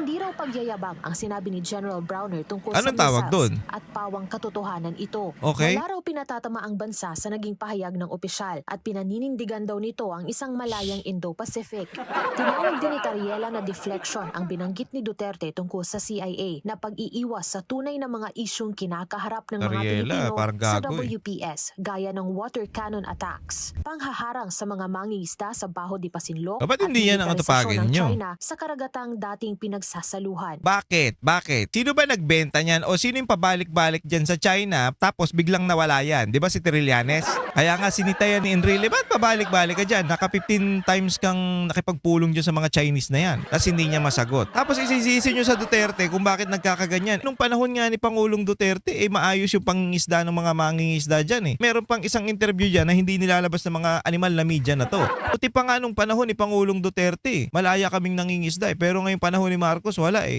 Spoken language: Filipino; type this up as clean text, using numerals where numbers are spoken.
Hindi raw pagyayabang ang sinabi ni General Browner tungkol sa Anong tawag missiles doon? at pawang katotohanan ito. Okay. Wala raw pinatatama ang bansa sa naging pahayag ng opisyal at pinaninindigan daw nito ang isang malayang Indo-Pacific. Tinawag din ni Tariela na deflection ang binanggit ni Duterte tungkol sa CIA na pag-iiwas sa tunay na mga isyung kinakaharap ng mga Tariela, Pilipino parang sa gago eh. WPS gaya ng water cannon attacks, panghaharang sa mga mangingisda sa Baho de Masinloc Ba't at hindi yan ang militarisasyon atupagin ng nyo? China sa karagatang dating pinagsasaluhan. Bakit? Bakit? Sino ba nagbenta niyan? O sino yung pabalik-balik dyan sa China tapos biglang nawala yan? Di ba si Trillanes? Kaya nga sinita yan ni Enrile, ba't pabalik-balik ka dyan? Naka 15 times kang nakipagpulong dyan sa mga Chinese na yan. Tapos hindi niya masagot. Tapos isisisi nyo sa Duterte kung bakit nagkakaganyan. Nung panahon nga ni Pangulong Duterte, maayos yung pangingisda ng mga mangingisda dyan eh. Meron pang isang interview dyan na hindi nilalabas ng mga animal na media na to. Puti pa nga nung panahon ni Pangulong Duterte, malaya kaming nangingisda eh. Pero ngayong panahon ni Marcos, wala eh.